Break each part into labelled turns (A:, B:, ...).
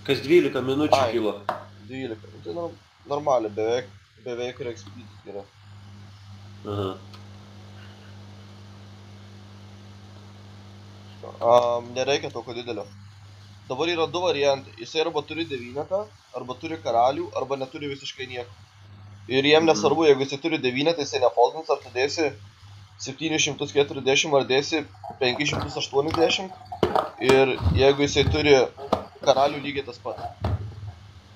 A: Kas 12 minučių kilo.
B: 12. Tai normaliai, beveik rekspeed yra.
A: Aha.
B: Nereikia tokio didelio. Dabar yra du variantai. Jisai arba turi 9, arba turi karalių, arba neturi visiškai nieko. Ir jiem nesvarbu, jeigu jisai turi 9, tai jisai nefoldins, ar tu dėsi 740 ar dėsi 580. Ir jeigu jisai turi karalių, lygiai tas pat.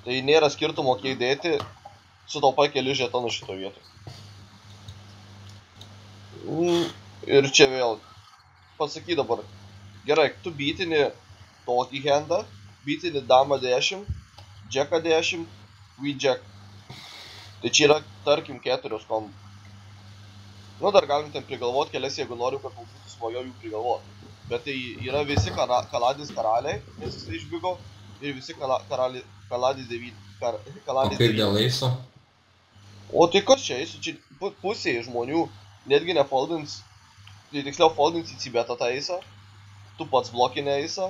B: Tai nėra skirtumo, kiek dėti, sutaupai keli žetonus šito vietoj. Ir čia vėl, pasaky dabar, gerai, tu bytini tokį handą, bytini damą 10, džeką 10, jack. Tai čia yra, tarkim, 4 kombų. Nu, dar galim ten prigalvoti kelias, jeigu noriu, kad būtų smagiau jų prigalvoti. Bet tai yra visi kaladis karaliai, nes jis išbygo, ir visi kaladis 9.
C: O kaip dėl eiso?
B: O tai kas čia eisiu? Čia pusėje žmonių netgi nefoldins, tai tiksliau foldins į cibetą tą eisą, tu pats blokinę eisą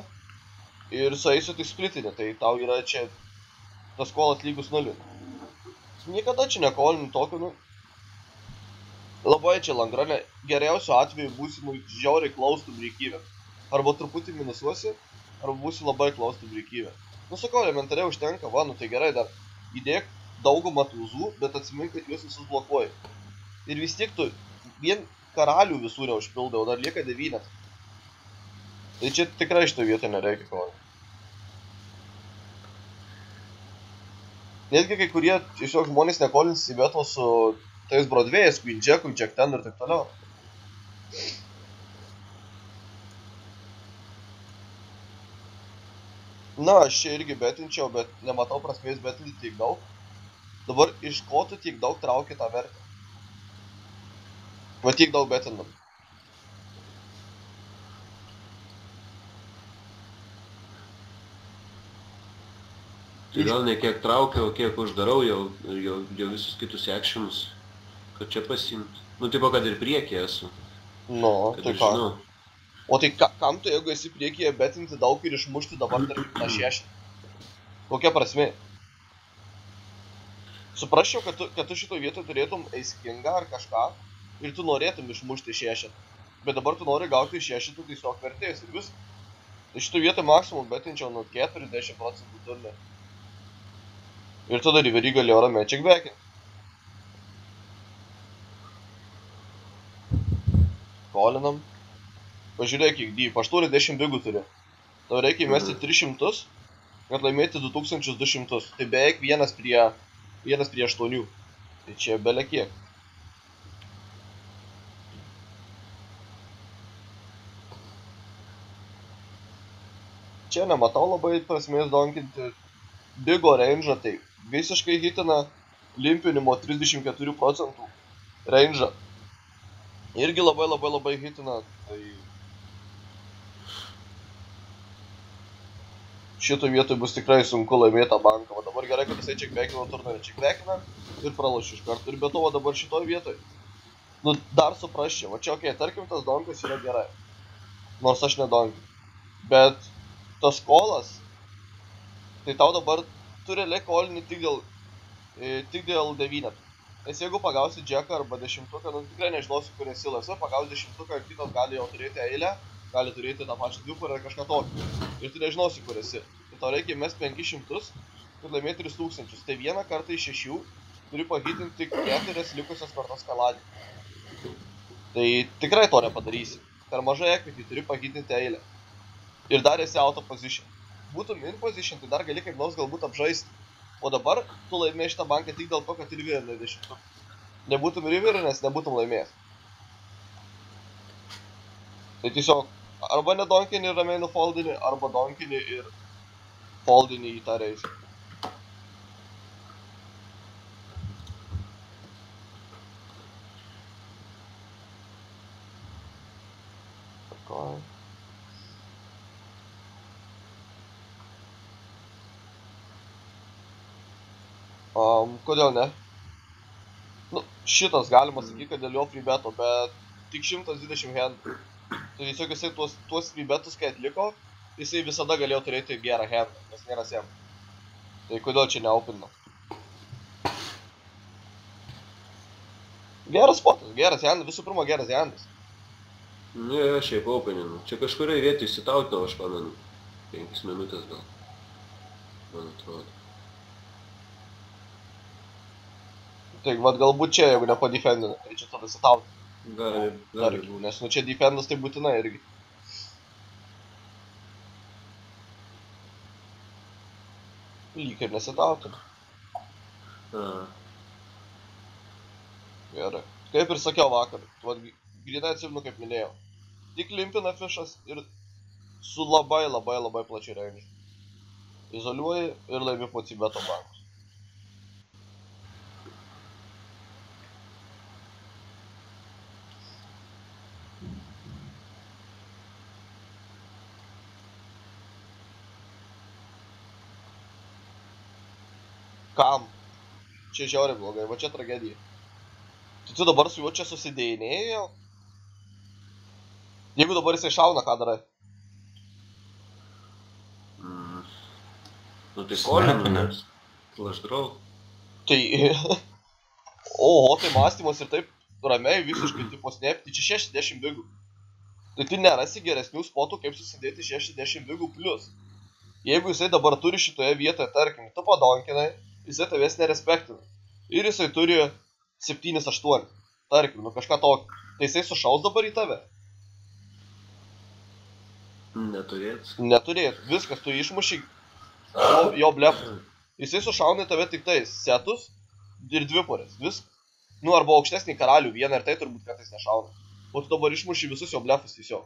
B: ir su eisu tik splitinė, tai tau yra čia tas kolas lygus 0. Niekada čia nekolini tokio, nu. Labai čia langranė, geriausiu atveju būsi žiauriai close to break-even. Arba truputį minusuosi, arba būsi labai close to break-even. Nu sakau, elementariai užtenka, va, nu tai gerai, dar įdėk daugumą tūzų, bet atsimink, kad juos visus blokuoji. Ir vis tiek tu vien karalių visų neužpildai, o dar lieka 9. Tai čia tikrai šito vietoj nereikia kovoti. Netgi kai kurie tiesiog žmonės nekolins į vieto su tais Broadway'ais, Queen Jack'u, Jack 10 ir taip toliau. Na, aš čia irgi betinčiau, bet nematau prasmės betinti tiek daug. Dabar iš ko tu tiek daug trauki tą vertę? Va tiek daug betinam.
A: Tai gal ne kiek traukiau, o kiek uždarau jau visus kitus actionus, kad čia pasimt. Nu, tipo, kad ir priekį esu.
B: Nu, tai ką?
A: Žinau.
B: O tai kam tu, jeigu esi priekyje betinti daug ir išmušti dabar, tarkim, tą 6? Kokia prasmė? Suprasčiau, kad tu šito vietoj turėtum ace kingą ar kažką ir tu norėtum išmušti 6. Bet dabar tu nori gauti 6, tu tiesiog vertės ir vis. Tai šito vietoj maksimum betinčiau nuo 40% turnė. Ir tada riverį galėjo ramiai checkbackinti. Kolinam. Pažiūrėk, kiek deep. 80 bigų turi. Tau reikia įmesti 300, kad laimėti 2200. Tai beveik 1 prie 8. Tai čia bele kiek. Čia nematau labai prasmės donkinti bigo range'ą, tai visiškai hitina limpinimo 34% range'ą. Irgi labai hitina, tai šito vietoj bus tikrai sunku laimėti tą banką. O dabar gerai, kad jisai checkbackino turnyrą, checkbackina ir pralošiu iš karto. Ir be to, dabar šitoj vietoj, nu, dar suprasčiau. Va čia, okei, tarkim, tas donkas yra gerai. Nors aš nedonkiu. Bet tas kolas, tai tau dabar tu realiai kolini tik dėl 9. Nes jeigu pagausi džeką arba 10, nu tikrai nežinosi, kur esi laisvai, pagausi 10 ir kitas gali jau turėti eilę, gali turėti tą pačią dviparą ar kažką tokio. Ir tu nežinosi, kur esi. Tai tau reikia įmesti 500, kad laimėti 3000. Tai vieną kartą iš 6 turi pahitinti 4 likusias per tą skaladį. Tai tikrai to nepadarysi. Per mažai equity turi pahitinti eilę. Ir dar esi out of position. Būtum in position, tai dar gali kaip nors galbūt apžaisti. O dabar tu laimėjai šitą banką tik dėl to, kad riverinai 10. Nebūtum riverinės, nebūtum laimėjęs. Tai tiesiog arba nedonkini ir ramiai nufoldini, arba donkini ir foldini į tą reisą. Kodėl ne? Nu, šitas galima sakyti, kad dėl jo freebeto, bet tik 120 handų. Tai tiesiog jisai tuos freebetus, kai atliko, jisai visada galėjo turėti gerą handą, nes nėra sem. Tai kodėl čia neopina? Geras spotas, geras jandas, visų pirma geras jandas.
A: Ne, šiaip openinu. Čia kažkurioje vietoje įsitautinau, aš pamenu. 5 minutės gal. Man atrodo.
B: Tai vat galbūt čia, jeigu nepadefendina, tai čia tada įsitautina.
A: Gali būt.
B: Nes nu čia defendas tai būtinai irgi. Lyg ir nesitautina. Gerai. Kaip ir sakiau vakar, vat grinai atsimenu, kaip minėjau. Tik limpina fišas ir su labai plačiai range. Izoliuoji ir laimi po cibeto bankus. Kam? Čia žiauriai blogai, va čia tragedija. Tai tu dabar su juo čia susidėjinėjai jau? Jeigu dabar jisai šauna, ką darai?
A: Nu tai kolinu, nes flash draw.
B: Tai... Oho, tai mąstymas ir taip ramiai visiškai tipo snepti. Čia 60 bigų. Tai tu nerasi geresnių spotų, kaip susidėti 60 bigų plius. Jeigu jisai dabar turi šitoje vietoje, tarkim, tu padonkinai, jisai tavęs nerespektina. Ir jisai turi 7-8. Tarkim, nu kažką tokio. Tai jisai sušaus dabar į tave? Neturėt. Viskas, tu išmuši jo blefą. Jisai sušauna į tave tik tai setus ir dviporės. Viskas. Nu, arba aukštesnį karalių vieną ir tai turbūt kartais nešauna. O tu dabar išmuši visus jo blefus tiesiog.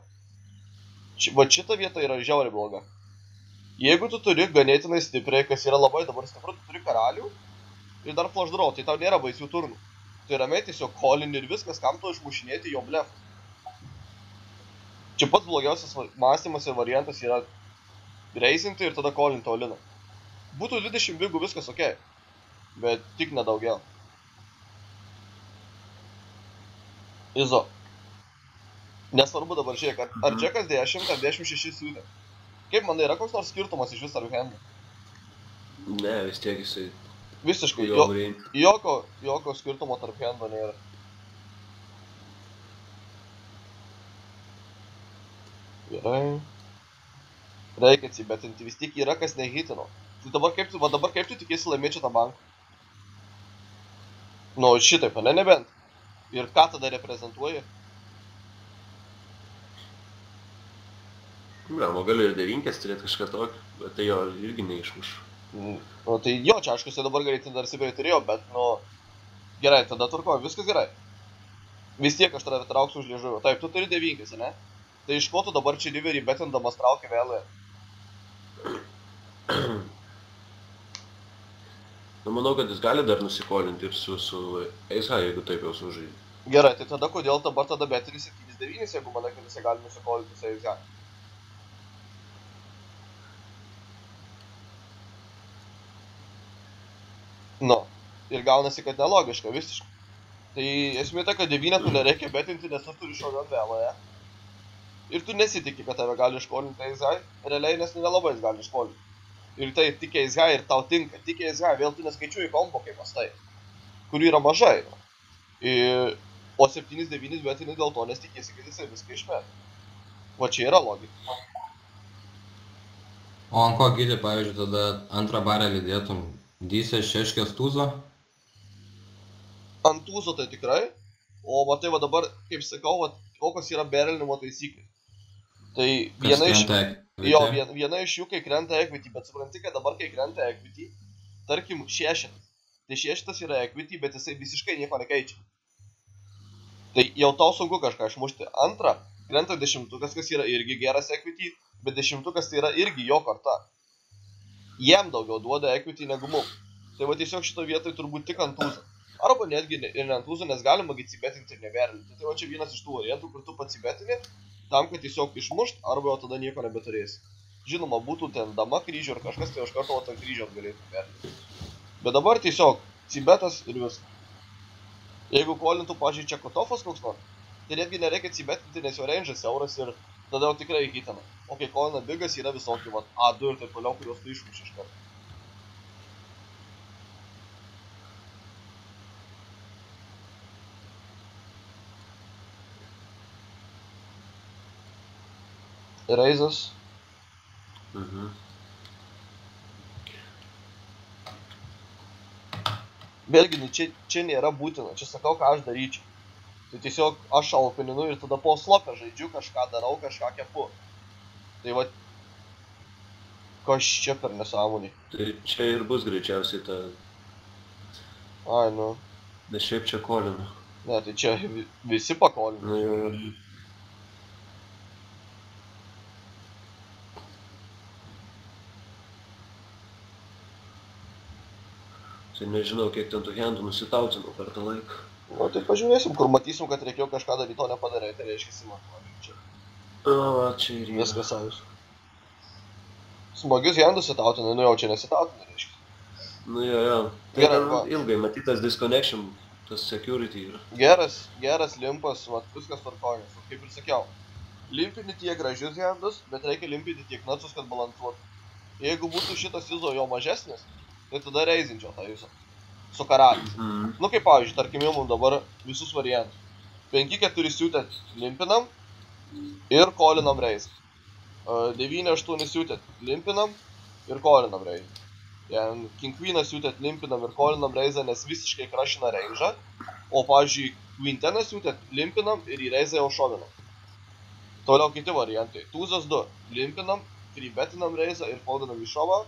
B: Va šita vieta yra žiauriai bloga. Jeigu tu turi ganėtinai stipriai, kas yra labai dabar stipru, tu turi karalių ir dar flash draw, tai tau nėra baisių turnų. Tai ramiai tiesiog kolini ir viskas, kam tu išmušinėti jo blefus. Čia pats blogiausias mąstymas ir variantas yra reisinti ir tada kolinti oliną. Būtų 20 bigų viskas ok, bet tik nedaugiau. Izo. Nesvarbu dabar žiūrėk, ar džekas 10 ar 16 siūtė. Kaip manai, yra koks nors skirtumas iš vis tarp handų?
A: Ne, vis tiek jisai...
B: Visiškai, jokio skirtumo tarp handų nėra. Gerai. Reikia atsibetinti, vis tiek yra kas nehitino. Tai dabar kaip tu tikėsi laimėti šitą banką? Nu, šitaip, ne nebent. Ir ką tada reprezentuoji?
A: Galima gali ir devinkės turėti kažką tokio, bet tai jo irgi neišmuš.
B: Nu, tai jo, čia aišku, jisai dabar greitai dar Sibirį turėjo, bet, nu... Gerai, tada turkoju, viskas gerai. Vis tiek aš tada trauksiu už liežuvio. Taip, tu turi devinkės, ne? Tai iš ko tu dabar čia riverį betindamas traukia vėlai?
A: Nu, manau, kad jis gali dar nusikolinti ir su Ace-High, jeigu taip jau sužaidė.
B: Gerai, tai tada kodėl dabar tada betini 7-9, jeigu manai, kad jisai gali nusikolinti su Ace-High? Nu, ir gaunasi, kad nelogiška, visiškai. Tai esmė ta, kad 9 tu nereikia betinti, nes tu turi šaudant vėloje. Ir tu nesitiki, kad tave gali iškolinti Ace-High, realiai, nes nelabai jis gali iškolinti. Ir tai tik Ace-High ir tau tinka. Tik Ace-High, vėl tu neskaičiuoji kombo kaip mastai, kurių yra mažai. O 7-9 betini dėl to, nes tikėsi, kad jisai viską išmeta. Va čia yra logika.
C: O ant ko gilį, pavyzdžiui, tada antrą barelį dėtum? Dysės šeškės tūzo?
B: Ant tūzo tai tikrai. O matai, va dabar, kaip sakau, va, kokios yra berelinimo taisyklės. Tai viena iš jų, kai krenta equity, bet supranti, kad dabar, kai krenta equity, tarkim, šešetas. Tai šešetas yra equity, bet jisai visiškai nieko nekeičia. Tai jau tau sunku kažką išmušti. Antra, krenta dešimtukas, kas yra irgi geras equity, bet dešimtukas tai yra irgi jo korta. Jiem daugiau duoda equity negu mum. Tai va tiesiog šito vietoj turbūt tik ant tūzo. Arba netgi ir ant tūzo, nes galima atsibetinti ir neberelinti. Tai va čia vienas iš tų variantų, kur tu atsibetini, tam, kad tiesiog išmušt, arba jau tada nieko nebeturėsi. Žinoma, būtų ten dama kryžių ar kažkas, tai iš karto tą kryžių galėtų perlinti. Bet dabar tiesiog atsibetas ir viskas. Jeigu kolintų, pažiūrėjau, čia kotofas koks nors, tai netgi nereikia atsibetinti, nes jo range'as siauras ir tada jau tikrai hitina. O kai kolina bigas yra visokių, va, A2 ir taip toliau, kuriuos tu išmuši iš karto. Reizas. Vėlgi, nu, čia nėra būtina, čia sakau, ką aš daryčiau. Tai tiesiog aš alpininu ir tada po slopę žaidžiu, kažką darau, kažką kepu. Tai va, kas čia per nesąmonį.
A: Tai čia ir bus greičiausiai ta...
B: Ai, nu.
A: Nes šiaip čia kolina.
B: Ne, tai čia visi pakolina.
A: Nu, jo. Tai nežinau, kiek ten tų handų nusitautinau per tą laiką.
B: Nu, tai pažiūrėsim, kur matysim, kad reikėjo kažką daryti, to nepadarai, tai reiškia simatuojam čia.
A: O, čia ir yra.
B: Viskas savus. Smagius handus sitautinai, nu jau čia nesitautinai, reiškia.
A: Nu jo. Tai
B: Gerai,
A: ten
B: va.
A: ilgai matytas disconnection, tas security yra.
B: Geras limpas, vat, viskas tvarkojas. Kaip ir sakiau, limpini tiek gražius handus, bet reikia limpinti tiek natsus, kad balansuotų. Jeigu būtų šitas izo jo mažesnis, tai tada reizinčiau tą visą. Su karaliais. Nu kaip pavyzdžiui, tarkim jau mums dabar visus variantus. 5-4 siūtėt limpinam ir kolinam reizą. 9-8 siūtėt limpinam ir kolinam reizą. King Queen'ą siūtėt limpinam ir kolinam reizą, nes visiškai krašina reizą. O pavyzdžiui, Queen 10'ą siūtėt limpinam ir į reizą jau šovinam. Toliau kiti variantai. Tūzas 2 limpinam, freebetinam reizą ir foldinam į šovą.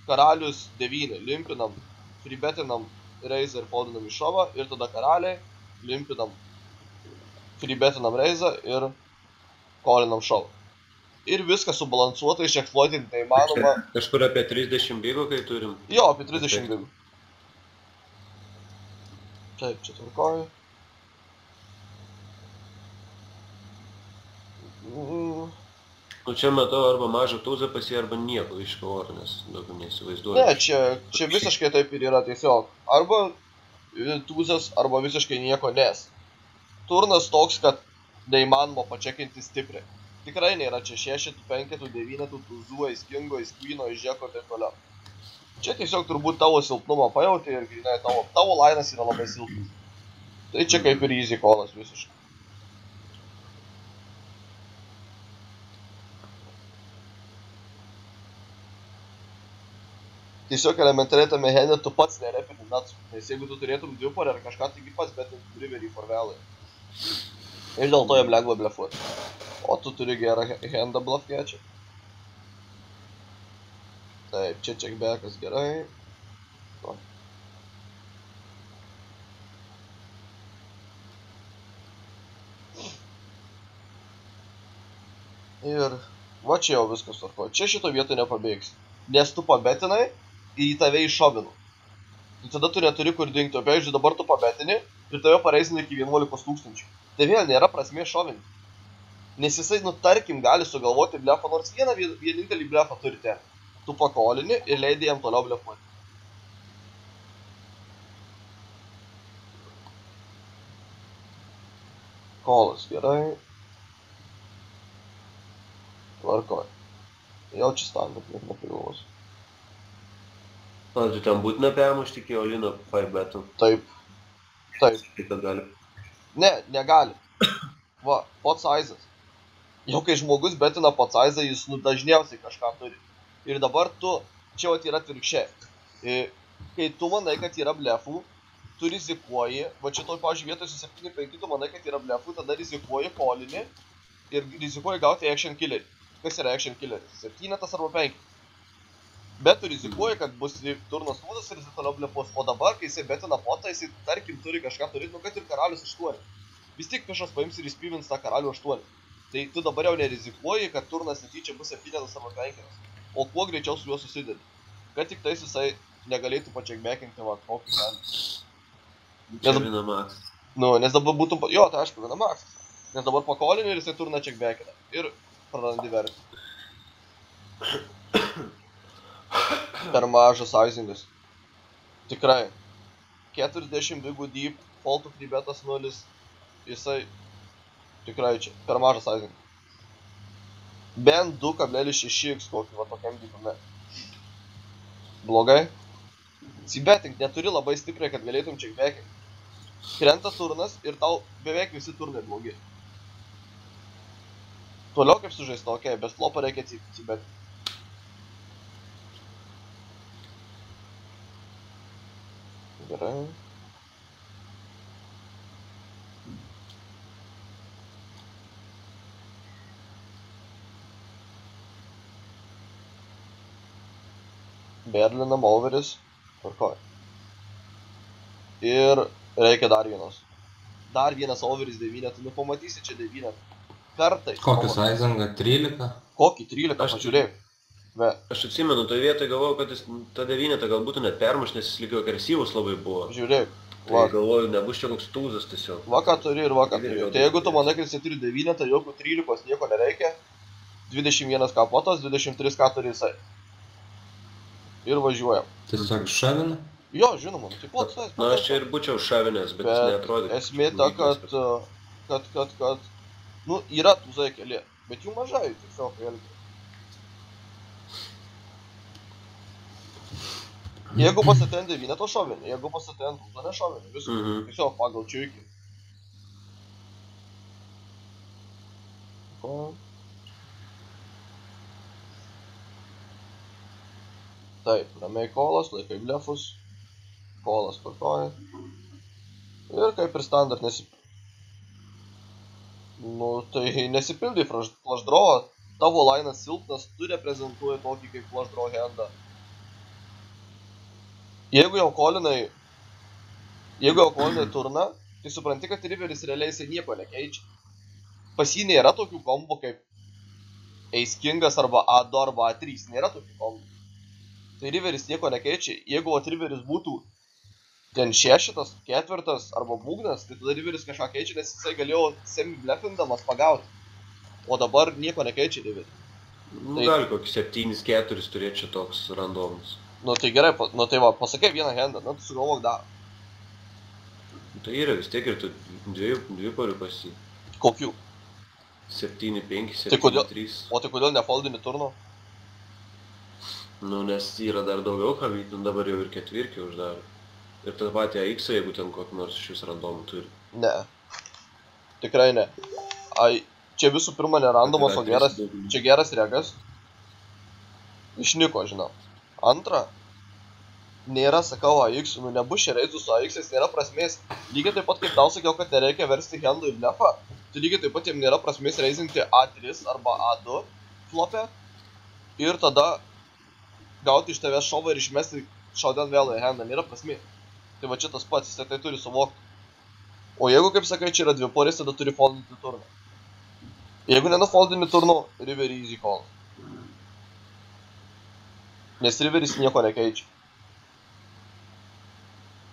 B: Karalius 9 limpinam, freebetinam reizą ir foldinam į šovą. Ir tada karaliai limpinam, freebetinam reizą ir kolinam šovą. Ir viskas subalansuota, išeksploitinti tai įmanoma.
A: Kažkur apie 30 bigų, kai turim.
B: Jo, apie 30 bigų. Taip, čia tvarkoju.
A: Nu čia matau arba mažą tūzą pas jį, arba nieko iš kovoro, nes daugiau neįsivaizduoju.
B: Ne, čia visiškai taip ir yra tiesiog. Arba tūzas, arba visiškai nieko, nes turnas toks, kad neįmanoma pačekinti stipriai. Tikrai nėra čia 6, 5, 9, tūzų, eiskingo, eiskvyno, žeko ir taip toliau. Čia tiesiog turbūt tavo silpnumą pajauti ir grinai tavo lainas yra labai silpnas. Tai čia kaip ir easy callas visiškai. Tiesiog elementariai tame hende tu pats nerepini natsų, nes jeigu tu turėtum dviparį ar kažką, taigi pats betintum riverį forvelai. Ir dėl to jam lengva blefuoti. O tu turi gerą hendą bluffkečią. Taip, čia checkbackas gerai. O. Ir va čia jau viskas tvarko. Čia šito vietoj nepabėgsi. Nes tu pabetinai ir į tave iššovinu. Tai tada tu neturi kur dingti. O pavyzdžiui, dabar tu pabetini ir tave pareisini iki 11 000. Tai vėl nėra prasmės šovinti. Nes jisai, nu tarkim, gali sugalvoti blefą, nors vienintelį blefą turi ten. Tu pakolini ir leidai jam toliau blefuoti. Kolas, gerai. Tvarkoj. Jau čia standart, net neprigalvosiu.
A: O, tu ten būtina permušti iki Olino 5 betų?
B: Taip. Taip.
A: Tai kad gali.
B: Ne, negali. Va, pot sizas. Jau kai žmogus betina pot sizą, jis nu dažniausiai kažką turi. Ir dabar tu, čia vat yra atvirkščiai. Kai tu manai, kad yra blefų, tu rizikuoji, va čia toj pavyzdžiui vietoj su 7-5 tu manai, kad yra blefų, tada rizikuoji kolinį ir rizikuoji gauti action killerį. Kas yra action killeris? 7 arba 5. Bet tu rizikuoji, kad bus turnas lūdas ir jisai toliau blefuos. O dabar, kai jisai betina potą, jisai tarkim turi kažką turėti, nu kad ir karalius 8. Vis tik pišas paims ir įspivins tą karalių 8. Tai tu dabar jau nerizikuoji, kad turnas netyčia bus 7 arba 5. O kuo greičiau su juo susidedi. Kad tik tais jisai negalėtų pačekbekinti va kokį ten.
A: Čia viena max.
B: Nu, nes dabar būtum... Jo, tai aišku, viena max. Nes dabar pakolini ir jisai turną čekbekina. Ir prarandi vertį. Per mažas sizingas. Tikrai. 40 bigų deep, fold to free betas 0. Jisai... Tikrai čia. Per mažas sizingas. Bent 2,6x kokį va tokiam deepame. Blogai. Cbetting neturi labai stipriai, kad galėtum čekbekinti. Krenta turnas ir tau beveik visi turnai blogi. Toliau kaip sužaista, okei, bet flopą reikia atsibėti. Gerai. Berlinam overis. Tvarkoj. Ir reikia dar vienas. Dar vienas overis 9, tu nepamatysi čia 9. Kartais.
C: Kokį saizingą? 13?
B: Kokį 13, pažiūrėk.
A: Aš atsimenu, toje vietoje galvojau, kad ta 9 galbūt net permuš, nes jis lygiai agresyvus labai buvo.
B: Žiūrėk.
A: Tai galvoju, nebus čia koks tūzas tiesiog.
B: Va ką turi ir va ką turi. Tai jeigu tu manai, kad jis turi 9, tai jokių 13 nieko nereikia. 21 kapotas, 23 ką turi jisai. Ir važiuojam.
C: Tiesiog šavina?
B: Jo, žinoma, tai pats.
A: Na, aš čia ir būčiau šavinęs, bet jis neatrodė.
B: Esmė ta, kad, nu, yra tūzai keli, bet jų mažai, tiesiog vėlgi. Jeigu pasitėjant 9, to šovinį, jeigu pasitėjant tūzą, ne šovinį, viskas, tiesiog pagal čiūkį. Taip, ramiai kolas, laikai blefus, kolas tvarkoja. Ir kaip ir standart nesipildai flashdrawą, tavo lainas silpnas, tu reprezentuoji tokį kaip flashdraw handą. Jeigu jau kolinai turną, tai supranti, kad riveris realiai jisai nieko nekeičia. Pas jį nėra tokių kombų kaip Ace Kingas arba A2 arba A3, nėra tokių kombų. Tai riveris nieko nekeičia. Jeigu riveris būtų ten 6, 4 arba būgnas, tai tada riveris kažką keičia, nes jisai galėjo semi-blefindamas pagauti. O dabar nieko nekeičia riveris.
A: Nu, gali kokį 7-4 turėti čia toks randomus.
B: Nu tai gerai, nu tai va, pasakai vieną handą, nu tu sugalvok dar.
A: Tai yra vis tiek ir tu dvi parių pasi.
B: Kokių?
A: 7-5, 7-3.
B: O tai kodėl nefoldini turno?
A: Nu, nes yra dar daugiau ką vykti, dabar jau ir ketvirkį uždaro. Ir tą patį AX, jeigu ten kokį nors iš vis randomų turi.
B: Ne. Tikrai ne. Čia visų pirma nerandomos, o čia geras regas. Išniko, žinau. Antra, nėra, sakau, AX, nu nebus čia reizų su AX, nėra prasmės. Lygiai taip pat, kaip tau sakiau, kad nereikia versti handų į blefą, tai lygiai taip pat jiem nėra prasmės reizinti A3 arba A2 flopę ir tada gauti iš tavęs šovą ir išmesti šaudan vėl į handą, nėra prasmės. Tai va čia tas pats, jis tai turi suvokti. O jeigu, kaip sakai, čia yra dvi porės, tada turi foldinti turną. Jeigu nenufoldini turno, riverį easy call. Nes riveris nieko nekeičia.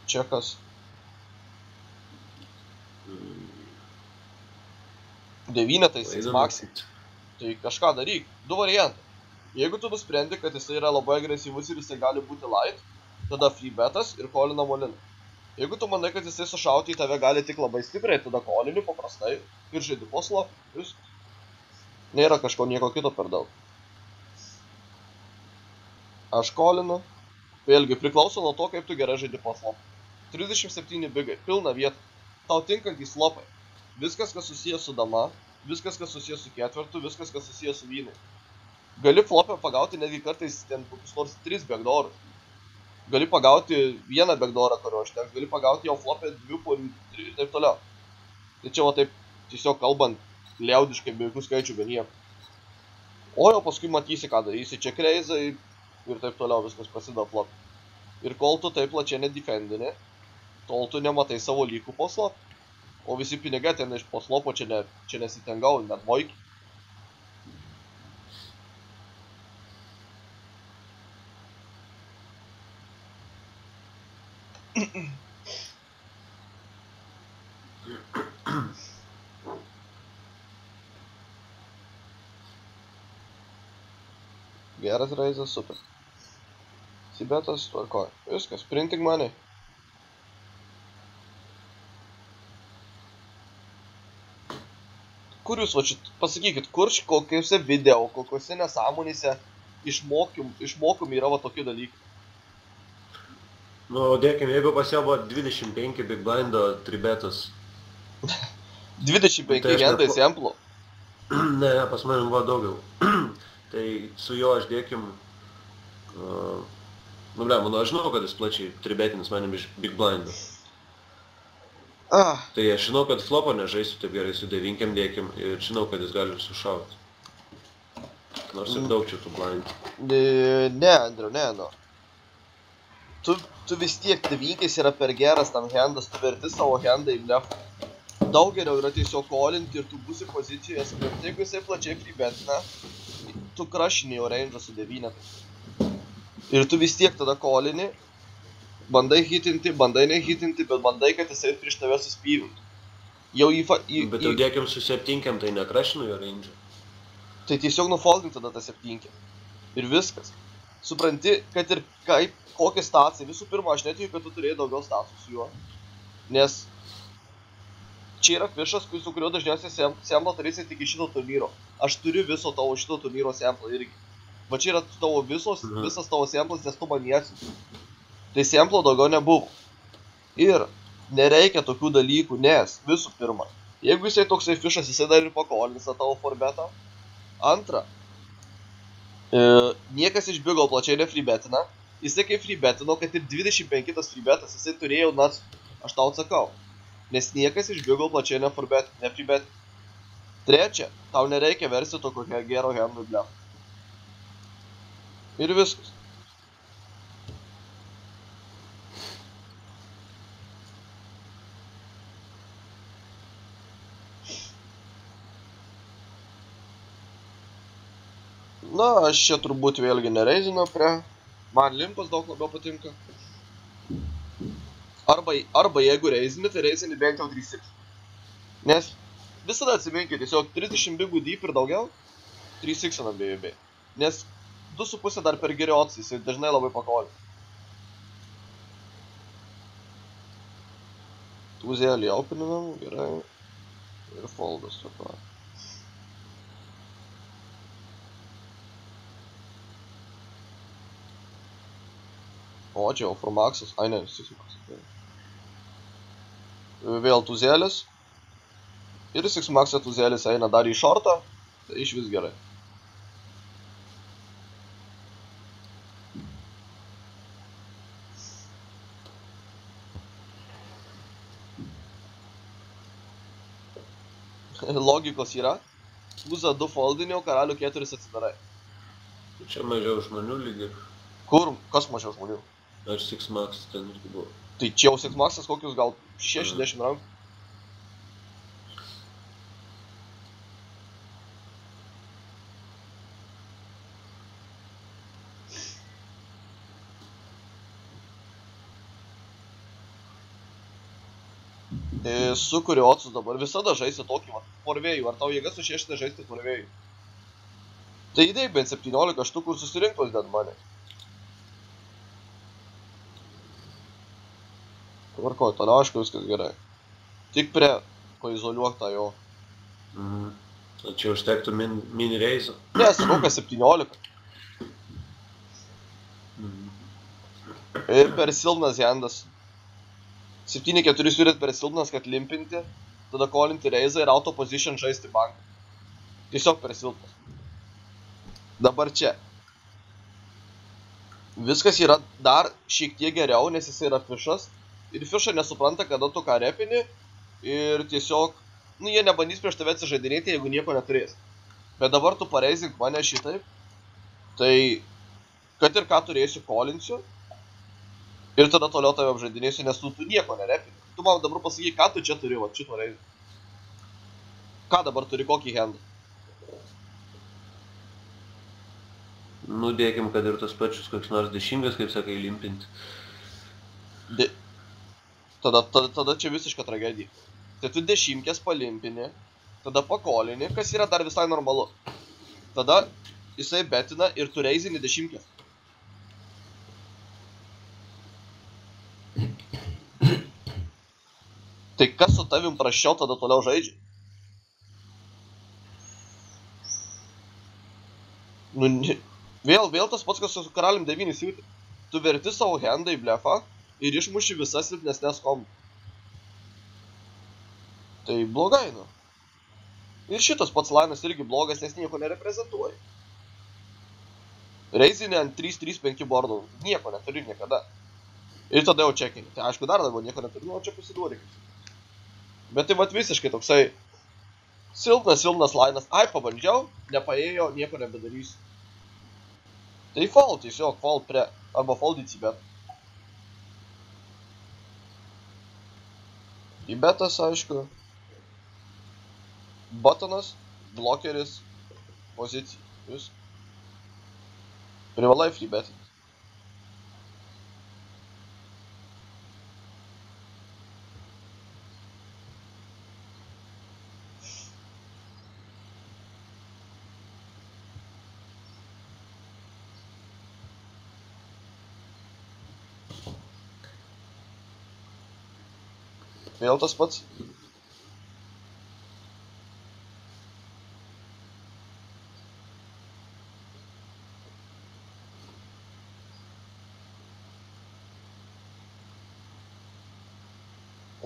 B: Čekas. 9 taisys maxi. Tai kažką daryk. Du variantai. Jeigu tu nusprendi, kad jisai yra labai agresyvus ir jisai gali būti light, tada free betas ir kolina molin. Jeigu tu manai, kad jisai sušauti į tave gali tik labai stipriai, tada kolini paprastai ir žaidi poslo. Nėra kažko nieko kito per daug. Aš kolinu. Vėlgi, priklauso nuo to, kaip tu gerai žaidi poslo. 37 bigai, pilna vieta. Tau tinkantys slopai. Viskas, kas susijęs su dama, viskas, kas susijęs su ketvirtu, viskas, kas susijęs su vynai. Gali flopę pagauti netgi kartais ten kokius nors 3 backdoorus. Gali pagauti vieną backdoorą, kurio užteks, gali pagauti jau flopę 2 porių ir taip toliau. Tai čia va taip tiesiog kalbant liaudiškai be jokių skaičių be nieko. O jau paskui matysi, ką darysi, čia kreizai ir taip toliau viskas prasideda flop. Ir kol tu taip plačiai nedefendini, tol tu nematai savo lygų po slop. O visi pinigai ten iš po slopo čia nesitengau, net moikį. Geras raizas, super. Sibetas, tvarkoj. Viskas, printing money. Kur jūs, va šit, pasakykit, kur kokiuose video, kokiuose nesąmonėse išmokomi yra va tokie dalykai?
A: Nu, dėkim, jeigu pas jau buvo 25 big blindo tribetas.
B: 25 handai samplų.
A: Ne, pas manim buvo daugiau. Tai su juo aš dėkim... Nu, ble, manau, aš žinau, kad jis plačiai tribetinis manim iš Big Blindą. Tai aš žinau, kad flopo nežaisiu taip gerai su devinkiam dėkim ir žinau, kad jis gali sušauti. Nors ir daug čia tų blindų.
B: Ne, Andriu, ne, nu. Tu vis tiek devinkis yra per geras tam handas, tu verti savo handą į blefą. Daug geriau yra tiesiog kolinti ir tu būsi pozicijoje skirti. Jeigu jisai plačiai freebetina, tu crushini jo range'ą su devynetais. Ir tu vis tiek tada kolini, bandai hitinti, bandai nehitinti, bet bandai, kad jisai prieš tave suspyvintų.
A: Bet jau dėkim su septinkiam, tai necrushinu jo range'ą.
B: Tai tiesiog nufoldinti tada tą septinkę. Ir viskas. Supranti, kad ir kaip, kokie stacijai. Visų pirma, aš netikiu, kad tu turėjai daugiau stacijų su juo. Nes čia yra fišas, su kuriuo dažniausiai samplą turėsi tik iš šito turnyro. Aš turiu viso tavo šito turnyro samplą irgi. Va čia yra tavo visas tavo samplas, nes tu man neatsiunti. Tai samplo daugiau nebuvo. Ir nereikia tokių dalykų, nes visų pirma, jeigu jisai toksai fišas, jisai dar ir pakolins tavo forbetą. Antra, niekas iš bigo plačiai nefreebetina. Jisai kai freebetino, kad ir 25 tas freebetas, jisai turėjo nuts, aš tau atsakau. Nes niekas iš bigo plačiai nefreebetina. Trečia, tau nereikia versti to kokio gero handų blef. Ir viskas. Na, aš čia turbūt vėlgi nereizinu prie. Man limpas daug labiau patinka. Arba jeigu reizini, tai reizini bent jau 3-6. Nes visada atsiminkit, tiesiog 30 bigų deep ir daugiau 3-6 BB. Nes 2,5 dar per geri odds, jisai dažnai labai pakoli. Tūzelį openinam, gerai. Ir foldas tokia. O, čia jau Formaxas. Ai, ne, 6 Maxas. Vėl Tūzelis. Ir 6 Maxas Tūzelis eina dar į shortą. Tai iš vis gerai. Logikos yra. Tūza 2 foldinio, karalių 4 atsidarai.
A: Čia mažiau žmonių lygiai.
B: Kur? Kas mažiau žmonių?
A: Aš 6 Maxas ten irgi buvo.
B: Tai čia jau 6 Maxas kokius gal 60 rankų. Sukuriu otsus dabar, visada žaisi tokį forvėjų, ar tau jėga sušešti žaisti forvėjų. Tai įdėk bent 17 štukų ir susirinktos dead money. Tvarkoj, toliau aišku viskas gerai. Tik prie paizoliuok tą jo.
A: O čia užtektų mini reizą?
B: Ne, sakau, kad 17. Ir per silpnas handas. 7-4 siūrėt per silpnas, kad limpinti, tada kolinti reizą ir auto position žaisti banką. Tiesiog per silpnas. Dabar čia. Viskas yra dar šiek tiek geriau, nes jis yra fišas. Ir fišą nesupranta, kada tu ką repini. Ir tiesiog, jie nebandys prieš tave atsižaidinėti, jeigu nieko neturės. Bet dabar tu pareizink mane šitaip. Tai, kad ir ką turėsiu, kolinsiu. Ir tada toliau tave apžaidinėsiu, nes tu nieko nerepini. Tu man dabar pasakyk, ką tu čia turi, va, šito reizą. Ką dabar turi, kokį handą?
A: Nu, dėkim, kad ir tas pačius koks nors dešimtas, kaip sakai, limpinti.
B: Tada čia visiška tragedija. Tai tu dešimkės palimpini, tada pakolini, kas yra dar visai normalu. Tada jisai betina ir tu reizini dešimkės. Tai kas su tavim praščiau tada toliau žaidžia? Nu, vėl tas pats, kas su karalium 9 siūti. Tu verti savo handą į blefą ir išmuši visas silpnesnės kombų. Tai blogai, nu. Ir šitas pats lainas irgi blogas, nes nieko nereprezentuoja. Reizinė ant 3-3-5 bordų. Nieko neturi niekada. Ir tada jau čekinį. Tai aišku, dar labiau nieko neturi, nu, čia pasiduori. Bet tai vat visiškai toksai silpnas lainas. Ai, pabandžiau, nepaėjo, nieko nebedarysiu. Tai fold tiesiog, fold pre, arba fold į cibet. Į betas, aišku. Buttonas, blokeris, pozicija. Jūs privalai free betinti. Vėl tas pats.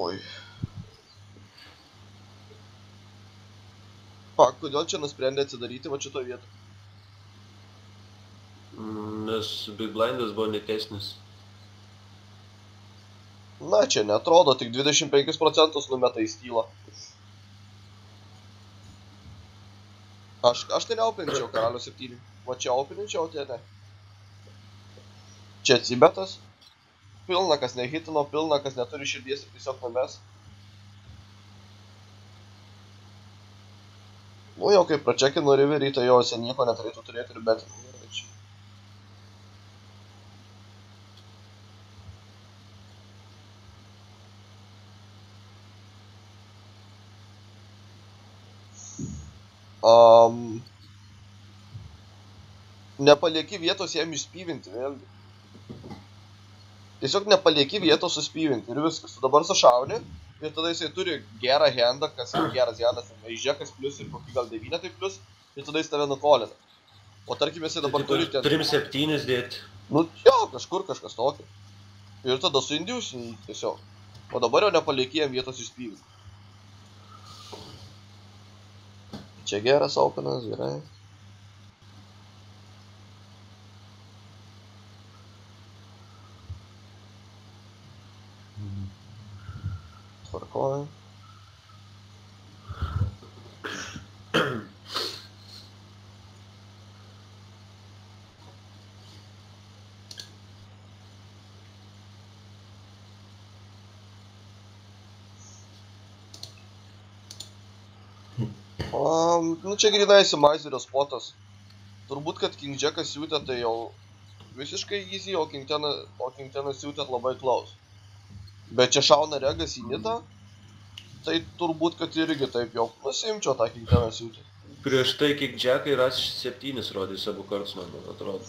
B: Oi. Kodėl čia nusprendė atsidaryti va šito vietą?
A: Nes Big Blindas buvo netesnis.
B: Na, čia netrodo, tik 25% numeta į stylą. Aš tai neopeninčiau karalių 7. Va čia openinčiau, tai ne. Čia cibetas. Pilna, kas nehitino, pilna, kas neturi širdies ir tiesiog numes. Nu jau kaip pračekino riverį, tai jo jose nieko neturėtų turėti ir bet. Nepalieki vietos jam išspyvinti vėlgi. Tiesiog nepalieki vietos suspyvinti ir viskas. Tu dabar sušauni ir tada jisai turi gerą handą, kas yra geras handas, aižekas plius ir kokį gal 9 tai plius ir tada jis tave nukolina. O tarkim jisai dabar turi ten...
A: Turim 7 dėti.
B: Nu jo, kažkur kažkas tokio. Ir tada suindiusi tiesiog. O dabar jau nepalieki jam vietos išspyvinti. Čia geras openas, gerai. Tvarkoju. Nu čia grinaisi Maizerio spotas. Turbūt, kad King Jackas siūtė tai jau visiškai easy, o King Tenas siūtė labai close. Bet čia šauna regas į nitą, tai turbūt, kad irgi taip jau nusimčiau tą King Teną siūtį.
A: Prieš tai King Jackai ras 7 rodys abu kartus, man atrodo.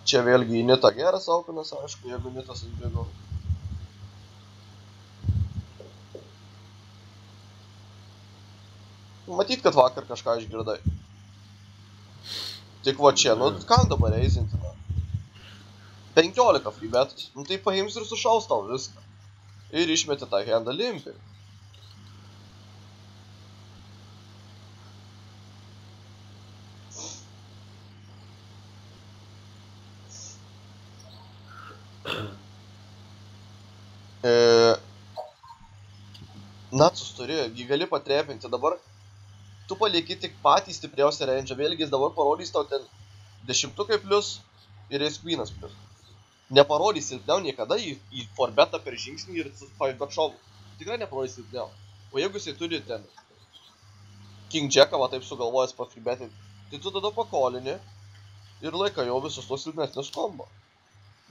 B: Čia vėlgi į nitą geras openas, aišku, jeigu nitas atbėgo. Matyt, kad vakar kažką išgirdai. Tik va čia, nu kam dabar eisinti, na? 15 free betas, nu tai paims ir sušaus tau viską. Ir išmeti tą handą limpį. Natsus turi, jį gali patrepinti, dabar tu palieki tik patį stipriausią range'ą, vėlgi jis dabar parodys tau ten 10 plius ir ace queenas plius. Neparodys silpniau niekada į 4-betą per žingsnį ir su 5-bet šovu. Tikrai neparodys silpniau. O jeigu jisai turi ten King Jacką, va taip sugalvojęs pa 3-betinti, tai tu tada pakolini ir laikai jau visus tos silpnesnius kombo.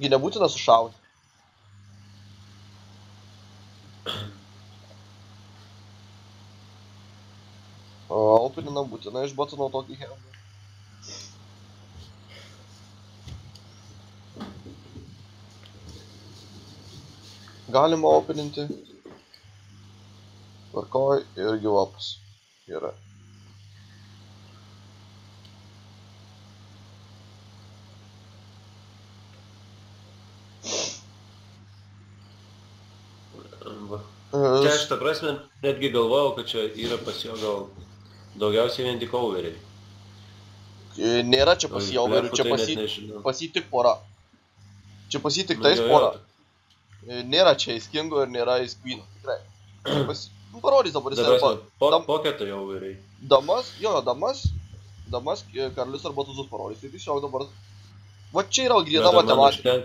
B: Jį nebūtina sušauti. Openinam būtina išbotinau tokį handą. Galima openinti. Tvarkoj ir givopas. Gerai.
A: Čia aš tą prasme netgi galvojau, kad čia yra pas jo gal daugiausiai vien tik overiai.
B: Nėra čia pas jį overių, čia pas jį tik pora. Čia pas jį tik tais pora. Nėra čia įskingo ir nėra įskvyno. Tikrai. Parodys dabar jis arba...
A: Poketai overiai.
B: Damas, karalius arba tuzus parodys. Tai tiesiog dabar... Va čia yra gryna matematika.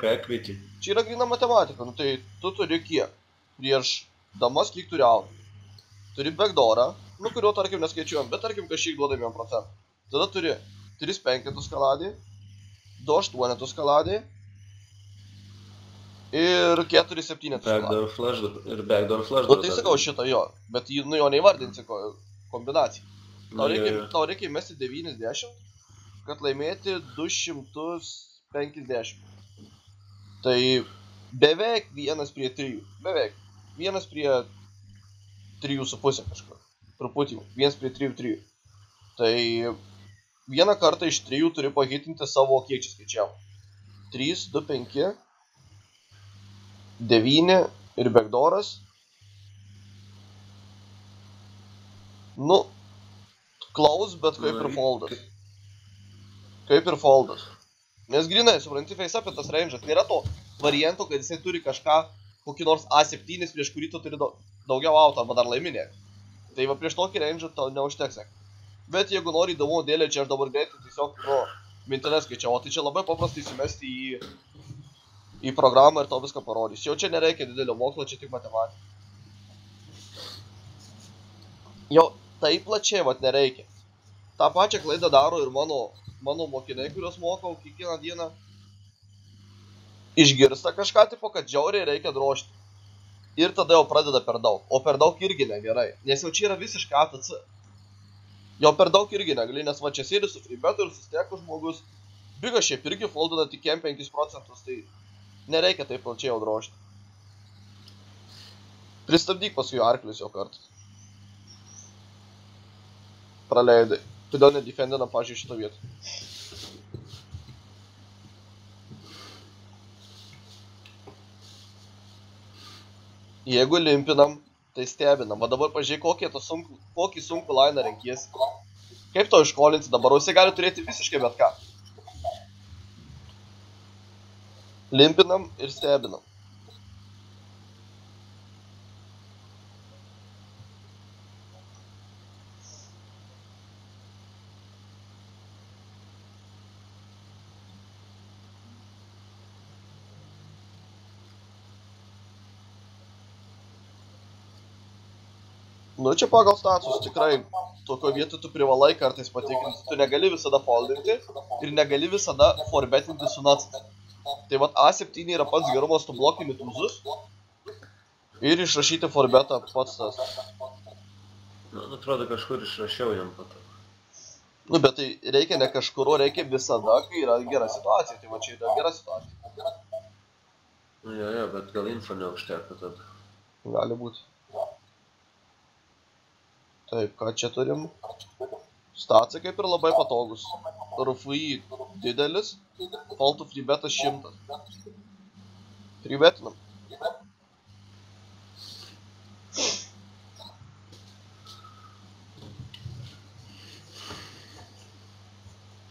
B: Čia yra gryna matematika. Nu tai tu turi kiek? Prieš damas kiek turi auto. Turi backdoorą, nu kurio tarkim neskaičiuojam, bet tarkim kažkiek duodam 1%. Tada turi 3-5 skaladį, 2-8 skaladį ir 4-7 skaladį.
A: Ir backdoor flush.
B: Nu tai sakau šitą jo, bet nu jo neįvardinsi kombinaciją. Tau reikia įmesti 90, kad laimėti 250. Tai beveik 1 prie 3. Beveik. 1 prie 3,5 kažkur. Truputį. 1 prie 3,3. Tai vieną kartą iš 3 turi pahitinti savo kiek čia skaičiavo. 3, 2, 5, 9 ir backdooras. Nu, close, bet kaip ir foldas. Kaip ir foldas. Nes grinai, supranti, face-up tas range'as. Nėra to varianto, kad jisai turi kažką, kokį nors A7, prieš kurį tu turi daugiau auto arba dar laiminė. Tai va prieš tokį range'ą tau neužteks. Bet jeigu nori įdomu dėlė, čia aš dabar greitai tiesiog mintinės skaičiau. O tai čia labai paprastai įsimesti į programą ir tau viską parodys. Jau čia nereikia didelio mokslo, čia tik matematika. Jau taip plačiai vat nereikia. Ta pačią klaidą daro ir mano mokiniai, kurios mokau kiekvieną dieną. Išgirsta kažką tipo, kad žiauriai reikia drožti. Ir tada jau pradeda per daug. O per daug irgi negerai. Nes jau čia yra visiškai ATC. Jau per daug irgi negali, nes va čia sėdi su freebetu ir susteku žmogus. Bigas šiaip irgi foldina tik 5%, tai nereikia taip plačiai jau drožti. Pristabdyk paskui arklius jau kartą. Praleidai. Todėl nedefendinam, pažiūrėjau, šitą vietą. Jeigu limpinam, tai stebinam. O dabar pažiūrėk, kokį sunkų lainą renkiesi. Kaip to iškolinti dabar? Jisai gali turėti visiškai bet ką. Limpinam ir stebinam. Nu čia pagal status tikrai tokio vietoj tu privalai kartais patikrinti. Tu negali visada foldinti ir negali visada forbetinti su nuts. Tai vat A7 yra pats gerumas, tu blokini tuzus ir išrašyti forbetą pats tas.
A: Man atrodo kažkur išrašiau jam po to.
B: Nu bet tai reikia ne kažkur, o reikia visada, kai yra gera situacija. Tai va čia yra gera situacija.
A: Jo, bet gal info neužteko tada.
B: Gali būti. Taip, ką čia turim? Stacija kaip ir labai patogus. RFI didelis, fold to freebetas 100. Freebetinam.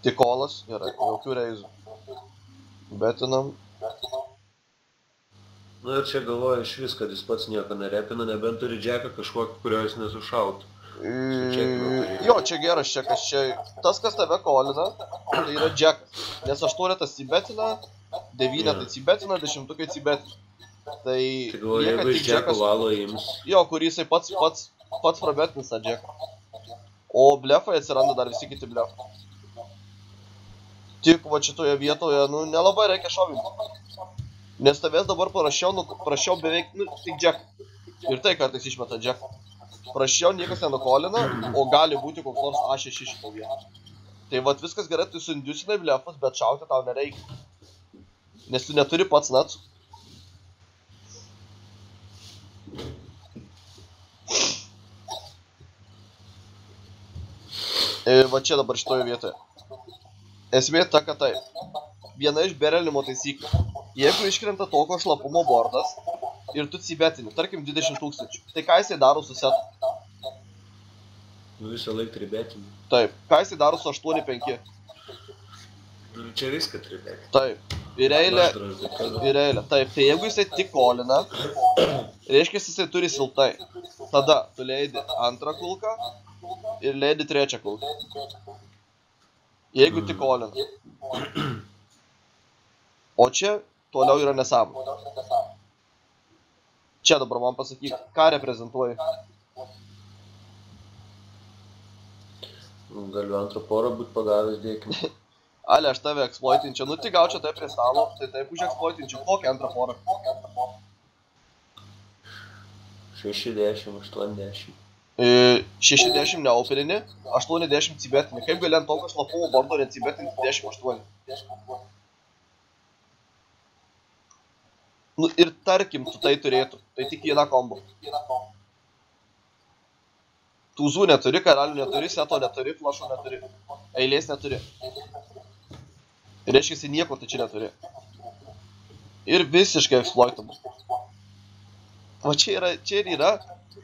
B: Tik kolas, gerai, jokių reizų. Betinam.
A: Nu ir čia galvoju iš vis, kad jis pats nieko nerepina, nebent turi džeką kažkokį, kurio jis nesušautų.
B: Jo, čia geras čekas, čia tas, kas tave kolina, tai yra džekas. Nes 8 cibetina, 9 cibetina, 10 cibetina. Tai
A: jeigu iš džeko valo ims.
B: Jo, kurį jisai pats prabetinis tą džeką. O blefai atsiranda dar visi kiti blefai. Tik va šitoje vietoje, nu, nelabai reikia šovinti. Nes tavęs dabar prašiau beveik, nu, tik džeką. Ir tai kartais išmeta džeką. Prašiau niekas nenukolina, o gali būti koks nors A6 šito vietą. Tai vat viskas gerai, tu suindusinai blefus, bet šauti tau nereikia. Nes tu neturi pats natsų. Va čia dabar šitoje vietoje. Esmė ta, kad taip. Viena iš berelinimo taisyklių. Jeigu iškrenta tokio šlapumo bordas, ir tu cibetini, tarkim 20 000. Tai ką jisai daro su setu?
A: Nu visą laiką tribetini.
B: Taip. Ką jisai daro su 8-5?
A: Nu čia viską tribetini.
B: Taip. Ir eilė. Taip. Tai jeigu jisai tik kolina, reiškia jisai turi silpnai. Tada tu leidi antrą kulką ir leidi trečią kulką. Jeigu tik kolina. O čia toliau yra nesąmonė. Čia dabar man pasakyk, ką reprezentuoji.
A: Galiu antrą porą būt pagavęs, dėkim.
B: Ale, aš tave eksploitinčiau. Nu, tik gaučiau taip prie stalo, tai taip už eksploitinčiau. Kokią antrą porą?
A: 60, 80.
B: 60 neoperini, 80 cibetini. Kaip gali ant tokio šlapumo bordo necibetinti 18? Nu, ir tarkim, tu tai turėtų. Tai tik viena kombo. Tūzų neturi, karalių neturi, seto neturi, flašo neturi. Eilės neturi. Reiškia, nieko tai čia neturi. Ir visiškai exploitable. O čia ir yra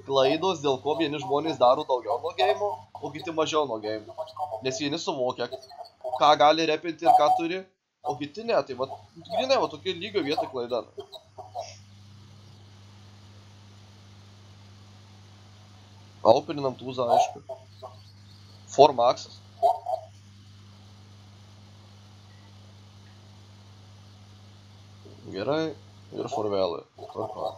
B: klaidos, dėl ko vieni žmonės daro daugiau nuo geimo, o kiti mažiau nuo geimo. Nes vieni suvokia, ką gali repinti ir ką turi, o kiti ne. Tai va, grinai, va, tokia lygio vieta klaida. Openinam tūzą, aišku. Formaxas. Gerai. Ir forvelai. Tvarka.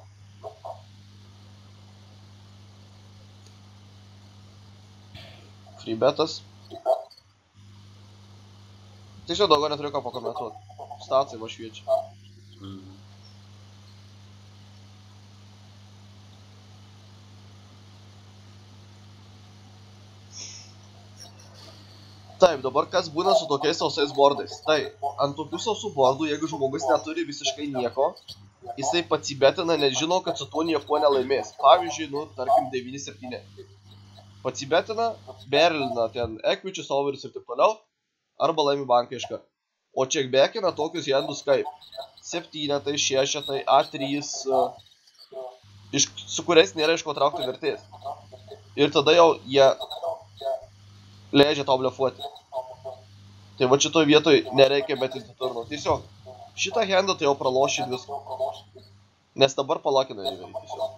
B: Freebetas. Tiesiog daugiau neturiu ką pakomentuoti. Statsai va šviečia. Taip, dabar kas būna su tokiais sausais bordais? Tai, ant tokių sausų bordų, jeigu žmogus neturi visiškai nieko, jisai pacibetina, nes žino, kad su tuo nieko nelaimės. Pavyzdžiui, nu, tarkim, 9-7. Pacibetina, berlina ten ekvičius, overius ir taip toliau, arba laimi banką iškart. O checkbackina tokius handus kaip 7, 6, A3, su kuriais nėra iš ko traukti vertės. Ir tada jau jie leidžia tau blefuoti. Tai va šitoj vietoj nereikia betinti turno. Tiesiog, šitą handą tai jau praloši viską. Nes dabar palakina įverį tiesiog.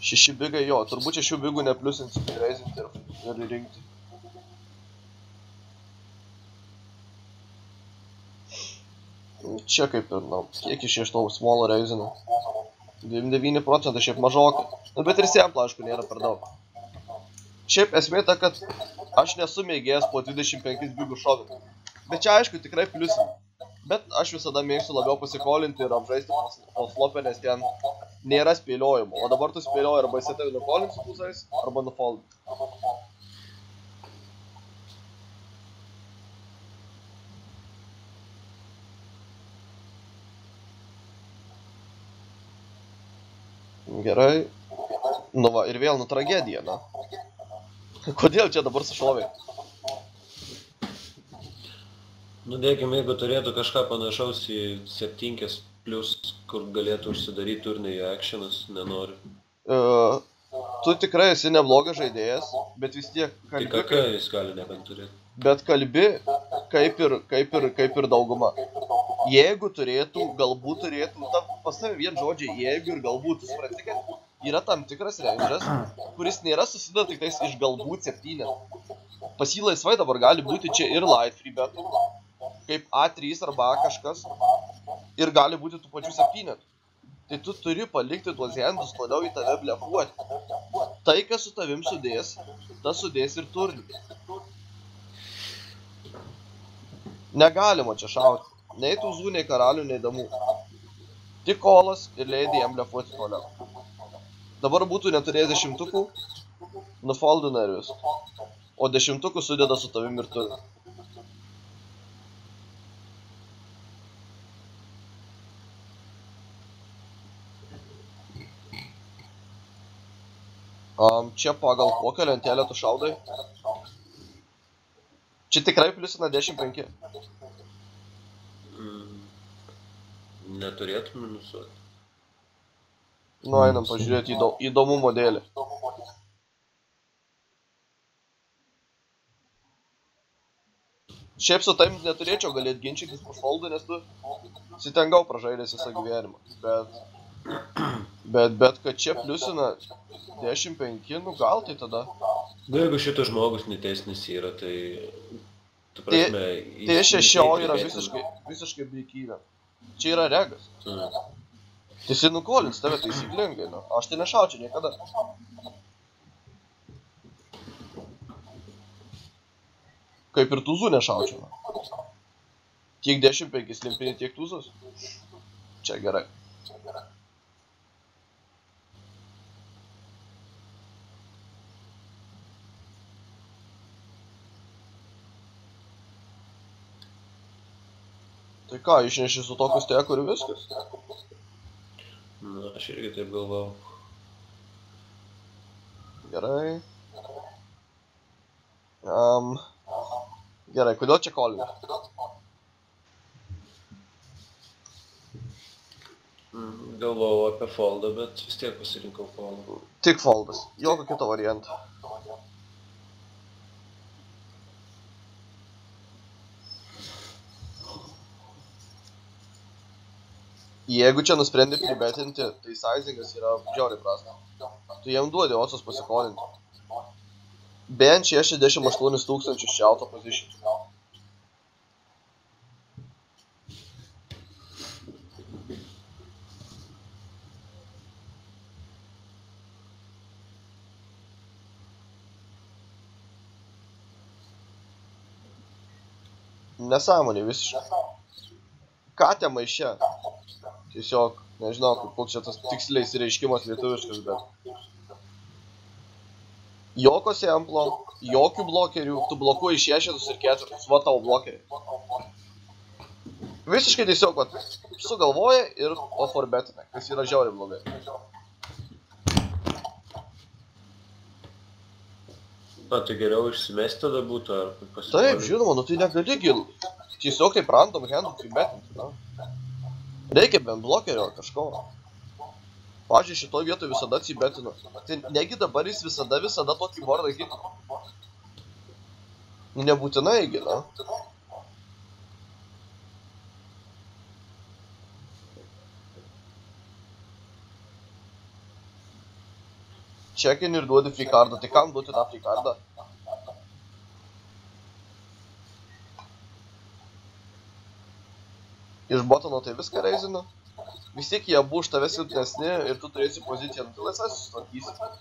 B: 6 bigai, jo, turbūt 6 bigų nepliusinsi, reizinti ir rinkti. Čia kaip ir, na, kiek iš to smolo reizinų. 99% šiaip mažokai. Nu, bet ir sample, aišku, nėra per daug. Šiaip esmė ta, kad aš nesu mėgėjęs po 25 bigų šovinti. Bet čia, aišku, tikrai pliusinė. Bet aš visada mėgstu labiau pasikolinti ir apžaisti po flopę, nes ten nėra spėliojimo. O dabar tu spėlioji arba jisai tave nukolins su pusais, arba nufoldin. Gerai. Nu va, ir vėl tragedija, na. Kodėl čia dabar sušovė?
A: Nu, dėkim, jeigu turėtų kažką panašaus į 7 plus, kur galėtų užsidaryti turnėjo actionas, nenoriu.
B: Tu tikrai esi neblogas žaidėjas, bet vis tiek kalbi...
A: Tik ką jis gali nebent turėti.
B: Bet kalbi kaip ir dauguma. Jeigu turėtų, galbūt turėtų, pas tave vien žodžiai, jeigu ir galbūt, tu supranti, kad yra tam tikras range'as, kuris nėra susideda tik tais iš galbūt 7. Pas jį laisvai dabar gali būti čia ir light free betų, kaip A3 arba A kažkas, ir gali būti tų pačių 7. Tai tu turi palikti tuos handus toliau į tave blefuoti. Tai, kas su tavim sudės, tas sudės ir turnį. Negalima čia šauti. Nei tūzų, nei karalių, nei damų. Tik kolas ir leidai jam blefuoti toliau. Dabar būtų neturėjęs 10, nufoldina ir viską. O 10 sudeda su tavim ir turi. Čia pagal kokią lentelę tu šaudai? Čia tikrai pliusina 10-5.
A: Neturėtų minusuoti.
B: Nu, einam pažiūrėti įdomumo dėlį. Šiaip su taim neturėčiau galėt ginčytis po foldą, nes tu sitengau pražaidęs visą gyvenimą. Bet kad čia pliusina 10-5, nu gal tai tada.
A: Nu, jeigu šitas žmogus neteisnis yra, tai... Tu prasme...
B: T6 yra visiškai beikybė. Čia yra regas. Tai jisai nukolins tave taisyklingai, nu. Aš tai nešaučiau niekada. Kaip ir tūzų nešaučiau. Tiek 10-5 limpinį, tiek tūzus. Čia gerai. Tai ką, išneši su tokiu steku ir viskas?
A: Na, aš irgi taip galvau.
B: Gerai. Gerai, kodėl čia kolini?
A: Galvojau apie foldą, bet vis tiek pasirinkau foldą.
B: Tik foldas, jokio kito varianto. Jeigu čia nusprendi pribetinti, tai sizingas yra žiauriai prastas. Tu jam duodi osus pasikolinti. Bent 68 000 čia auto position. Nesąmonė visiškai. Katė maiše. Tiesiog, nežinau, koks čia tas tiksliais reiškimas lietuviškas, bet... Jokio semplo, jokių blokerių, tu blokuoji 6 ir 4, va tavo blokeriai. Visiškai tiesiog, vat, sugalvoja ir oforbetina, kas yra žiauriai blogai.
A: Na, tai geriau išsimesti tada būtų, ar pasirodyti?
B: Taip, žinoma, nu tai negali gil. Tiesiog taip random handų pribetinti, na. Reikia bent blokerio ar kažko. Pavyzdžiui, šitoj vietoj visada atsibetino. Tai negi dabar jis visada tokį bordą hit. Nu nebūtinai, na. Check-in ir duodi free cardą. Tai kam duoti tą free cardą? Iš botono tai viską reizinu. Vis tiek jie abu už tave silpnesni ir tu turėsi poziciją. Nu tai laisvai susitvarkysi.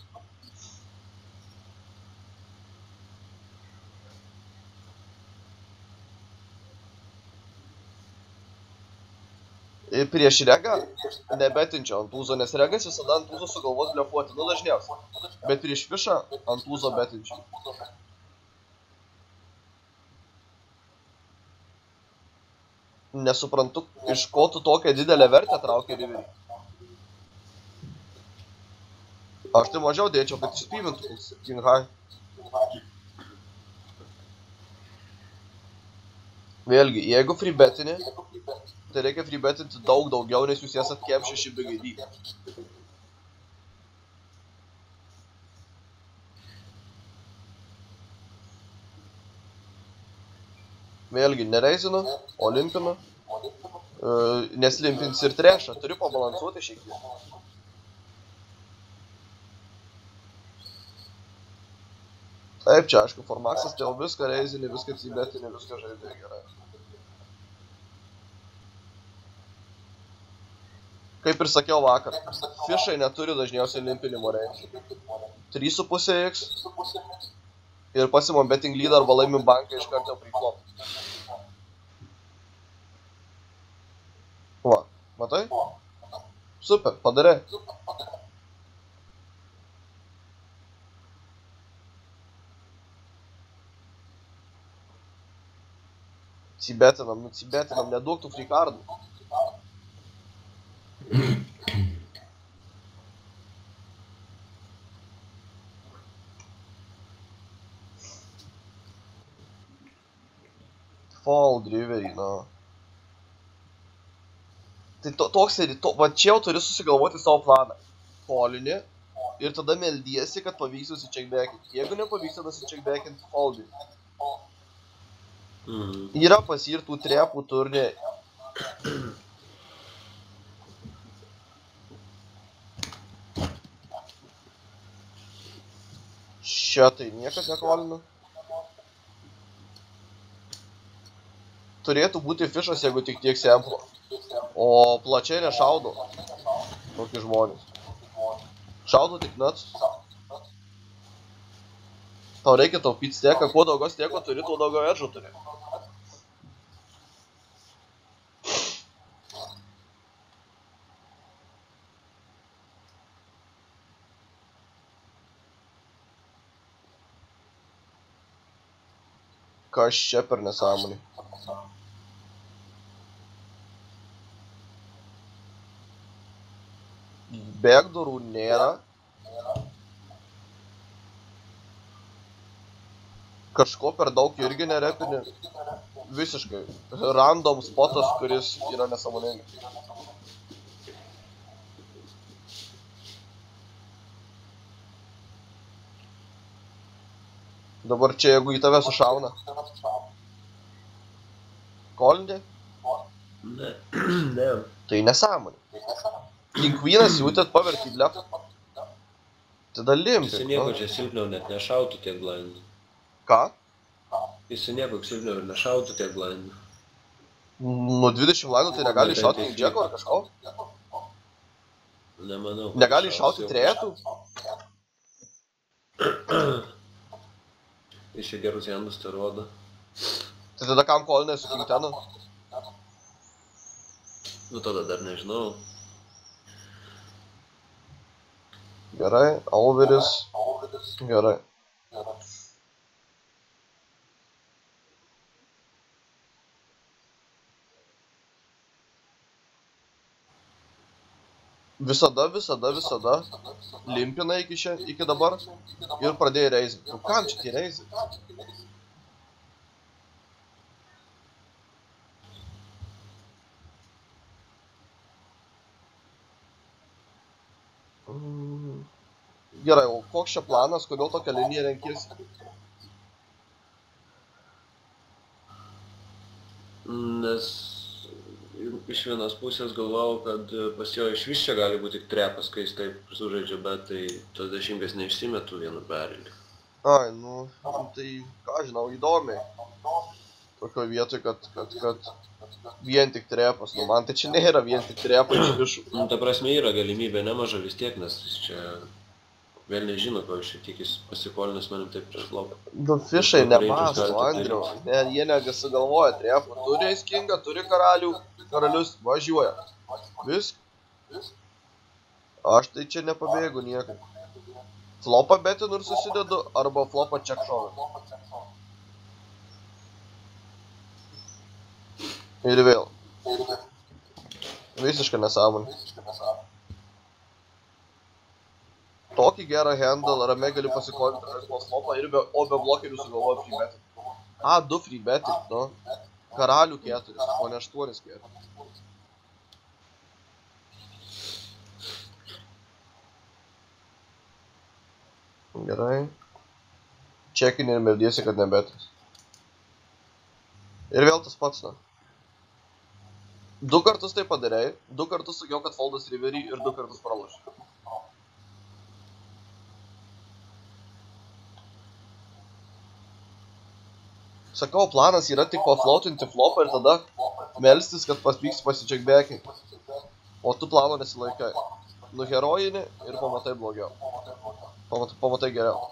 B: Ir prieš regą nebetinčiau ant tūzo, nes regas visada ant tūzo sugalvos blefuoti, nu dažniausiai. Bet prieš fišą ant tūzo betinčiau. Nesuprantu, iš ko tu tokią didelę vertę traukia riverį. Aš tai mažiau dėčiau, kad išspyvintų King High. Vėlgi, jeigu freebetini, tai reikia freebetinti daug daugiau, nes jūs esat kem 6 BGD. Vėlgi, nereizinu, o limpinu. Nes limpins ir trešą, turiu pabalansuoti šiek tiek. Taip, čia aišku, formaksas, tai jau viską reizini, viską atsibetini, viską žaidai gerai. Kaip ir sakiau vakar, fišai neturi dažniausiai limpinimo range. 3,5x ir pasimam betting lead arba laimim banką iš karto preflop. Va, matai? Super, padarė. Cibetinam, neduok tų free cardų. Fold riverį, na. Tai toks ir, va čia jau turi susigalvoti savo planą. Folinį ir tada meldiesi, kad pavyks nusičekbekinti. Jeigu nepavyksta nusičekbekinti, foldinį. Yra pas jį ir tų trepų turniai. Šia tai niekas nekolina. Turėtų būti fišas, jeigu tik tiek semplo. O plačiai nešaudo. Tokie žmonės. Šaudo tik nuts. Tau reikia taupyti steką. Kuo daugiau steko turi, tuo daugiau edžo turi. Kas čia per nesąmonė? Backdoorų nėra. Kažko per daug irgi nerepini. Visiškai. Random spotas, kuris yra nesąmoningas. Dabar čia jeigu į tave sušauna. Kolindė?
A: Ne.
B: Tai nesąmonė. King Queenas jautėt pavertį į blefą. Tada limpi.
A: Jis nieko čia silpniau net nešautų tiek blindų.
B: Ką?
A: Jis nieko silpniau ir nešautų tiek blindų.
B: Nuo 20 blindų tai negali iššauti King Jacko ar kažko?
A: Nemanau.
B: Negali iššauti trejetų?
A: Jis čia gerus jandus tai rodo.
B: Tai tada kam kolinai su King Tenu?
A: Nu tada dar nežinau.
B: Gerai, Overis. Gerai. Visada limpina iki dabar ir pradėjo reizint. Nu kam čia tie reizint? Gerai, o koks čia planas, kodėl tokią liniją renkiesi?
A: Nes iš vienos pusės galvojau, kad pas jo iš vis čia gali būti tik trepas, kai jis taip sužaidžia, bet tai tos 10 neišsimetų vienu barelį.
B: Ai, nu, tai ką žinau, įdomiai. Tokio vietoj, kad vien tik trepas, nu man tai čia nėra vien tik trepas iš višų.
A: Nu, ta prasme yra galimybė nemaža vis tiek, nes jis čia vėl nežino, ko iš čia tik jis pasikolinęs manim taip prieš flopą.
B: Nu, fišai nemasto, Andriau, jie nesugalvoja trepą. Turi Ace-Kingą, turi karalius, važiuoja. Viską. Aš tai čia nepabėgu niekai. Flopą betinu ir susidedu, arba flopą čekšovę. Ir vėl. Visiškai nesąmonė. Tokį gerą handle ramiai gali pasikolinti laisvos flopą, o be blokerių sugalvoja free betting. 2 free betting, nu. Karalių 4, o ne 8 4. Gerai. Čekinį ir meldiesi, kad nebetins. Ir vėl tas pats, na. 2 kartus tai padarei, 2 kartus sakiau, kad foldas riverį ir 2 kartus pralošiu. Sakau, planas yra tik paflotinti flopą ir tada melstis, kad pavyks pasičekbekinti. O tu plano nesilaikai. Nu herojinį ir pamatai blogiau. Pamatai geriau.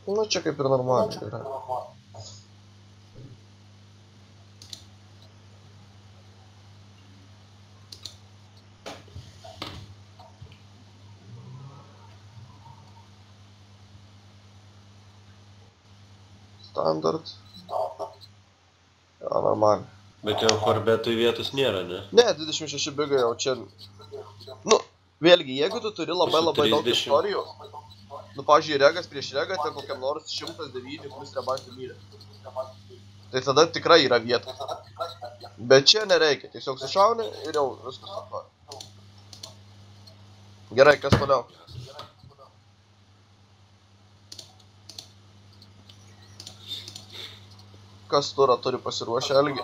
B: Nu čia kaip ir normaliai yra. Standard. Jo, normaliai.
A: Bet jau forbetui vietos nėra, ne?
B: Ne, 26 bigai jau čia... Nu, Vėlgi, jeigu tu turi labai daug
A: 30.
B: istorijų, nu, pavyzdžiui, regas prieš regą, ten kokiam nors 109 plus rebatį myrė. Tai tada tikrai yra vieta. Bet čia nereikia, tiesiog sušauni ir jau viskas atvar. Gerai, kas toliau? Kas turą turi pasiruošę Algi?